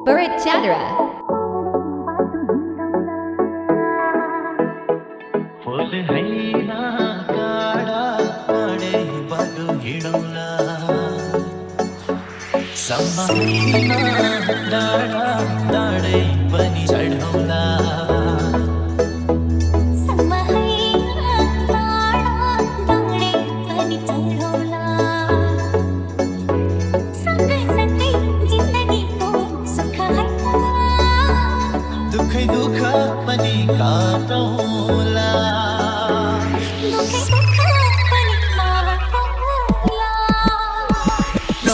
Burit Chandra. फूल हैना काडा काडे बाटो हिँडौला सम्मैना डाडा डाडै पनि चढौला दुखै दुख पनि काटौला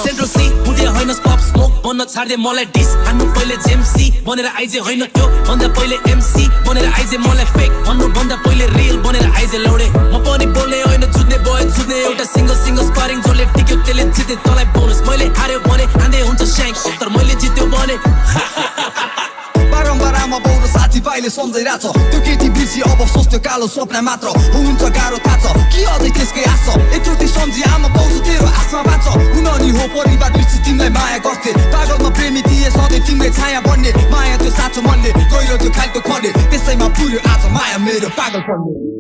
सेन्ट्रल सी पुदे होइन पप स्मोक बन्न छाड्दे मलाई डिस हान्नु पहिले जेमसी बनेर आइजे होइन त्यो भन्दा पहिले एमसी बनेर आइजे मलाई फेक भन्नु भन्दा पहिले रियल बनेर आइजे लौडे म पनि बोल्ने होइन जुत्ने भयो जुत्ने एउटा सिंगल स्पारिङ जसले टिक्यो त्यसले जिते तँलाई बोनस मैले हार्यो भने हान्दै हुन्छ स्याङ तर मैले जित्यो भने बारम्बार आमा बाउ र साथीभाइले सम्झाइरहेछ त्यो केटी बिर्सी अब सोच्थ्यो कालो सपना मात्र हुन्छ गाह्रो थाहा छ के अझै त्यसकै आश छ एकचोटि सम्झी आमा बाउ तेरो आशमा बाँच हुन नि हो परिवार बिर्सी तिमीलाई माया गर्थे पागलमा प्रेमी थिए सधैँ तिमीले छाया बन्ने माया त्यो साँचो मनले गहिरो त्यो खालको खन्ने त्यसैमा पुर्यो आज माया मेरो पागल पर्ने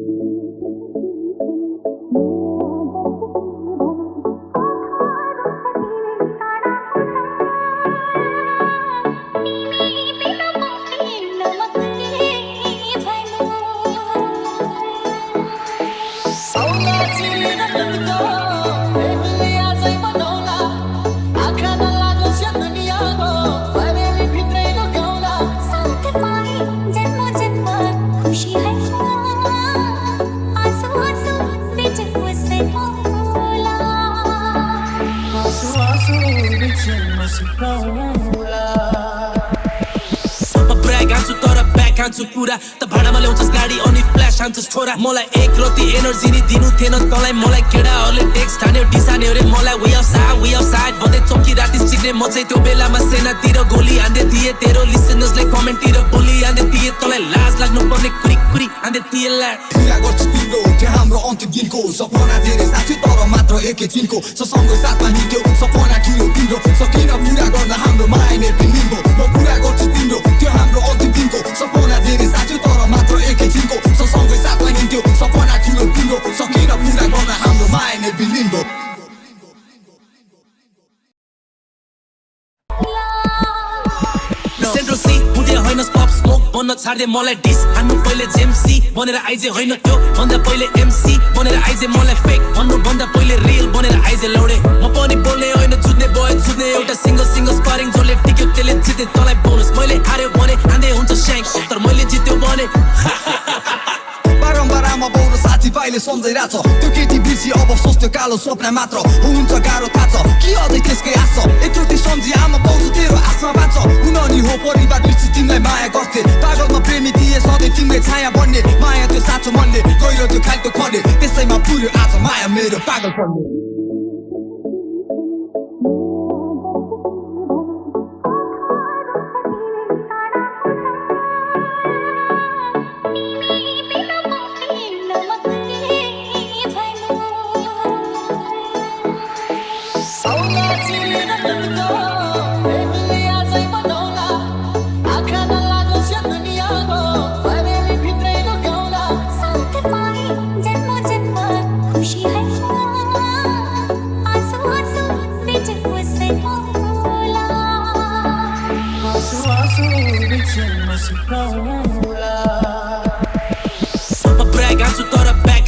खान्छु पुरा त भाडामा ल्याउँछस् गाडी अनि फ्ल्यास हान्छस् छोरा मलाई एक रति एनर्जी नि दिनु थिएन तँलाई मलाई केटाहरूले टेक्स्ट हान्यो डिसान्यो रे मलाई वे आउटसाइड भन्दै चौकी राति चिक्ने म चाहिँ त्यो बेलामा सेनातिर गोली हान्दै थिएँ तेरो लिसनर्सले कमेन्टतिर बोली हान्दै थिएँ तँलाई लाज लाग्नु पर्ने कुरी हान्दै थिएँ ला गर्छु तिम्रो त्यो हाम्रो अन्तिम दिनको सपना धेरै साथी तर मात्र एकैछिनको सँगै साथमा हिँड्यो सपना ठुलो तिम्रो सकिन पुरा गर्न हाम्रो माया नै पिनिम्रो म पुरा गर्छु तिम्रो त्यो हाम्रो अन्तिम दिनको सपना धेरै साथी तर मात्र एकैछिनको सँगै साथमा हिँड्यो सपना ठुलो तिम्रो सकिन पुरा गर्न हाम्रो माया नै पिनिम्रो सेन्ट्रल सी पुदे होइन पप स्मोक बन्न छाड्दे मलाई डिस हान्नु पहिले जेमसी बनेर आइजे होइन त्यो भन्दा पहिले एमसी बनेर आइजे मलाई फेक भन्नु भन्दा पहिले रियल बनेर आइजे लौडे म पनि बोल्ने होइन जुत्ने भयो जुत्ने एउटा सिंगल स्पारिङ जसले टिक्यो त्यसले जिते तँलाई बोनस मैले हार्यो भने हान्दै हुन्छ स्याङ तर मैले जित्यो भने बारम्बार आमा बाउ र साथीभाइले सम्झाइरहेछ त्यो केटी बिर्सी अब सोच्थ्यो कालो सपना मात्र हुन्छ गाह्रो थाहा छ के अझै त्यसकै आश छ एकचोटि सम्झी आमा बाउ तेरो आशमा बाँच हुन नि हो परिवार बिर्सी तिमीलाई माया गर्थे पागलमा प्रेमी थिए सधैँ तिमीले छाया बन्ने माया त्यो साँचो मनले गहिरो त्यो खालको खन्ने त्यसैमा पुर्यो आज माया मेरो पागल पर्ने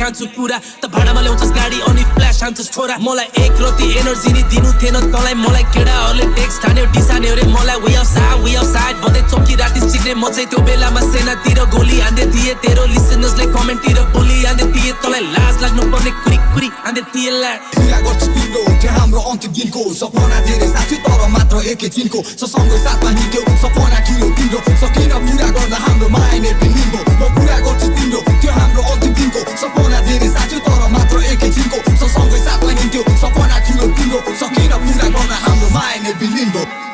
खान्छु पुरा त भाडामा ल्याउँछस् गाडी अनि फ्ल्यास हान्छस् छोरा मलाई एक रति एनर्जी नि दिनु थिएन तँलाई मलाई केटाहरूले टेक्स्ट हान्यो डिसान्यो रे मलाई वे आउटसाइड भन्दै चौकी राति चिक्ने म चाहिँ त्यो बेलामा सेनातिर गोली हान्दै थिएँ तेरो लिसनर्सले कमेन्टतिर बोली हान्दै थिएँ तँलाई लाज लाग्नु पर्ने कुरी हान्दै थिएँ ला गर्छु तिम्रो त्यो हाम्रो अन्तिम दिनको सपना धेरै साथी तर मात्र एकैछिनको सँगै साथमा हिँड्यो सपना ठुलो तिम्रो सकिन पुरा गर्न हाम्रो माया नै पिनिम्रो म पुरा गर्छु तिम्रो त्यो हाम्रो अन्तिम दिनको सपना धेरै साथी तर मात्र एकैछिनको सँगै साथमा हिँड्यो सपना ठुलो तिम्रो सकिन पुरा गर्न हाम्रो माया नै पिनिम्रो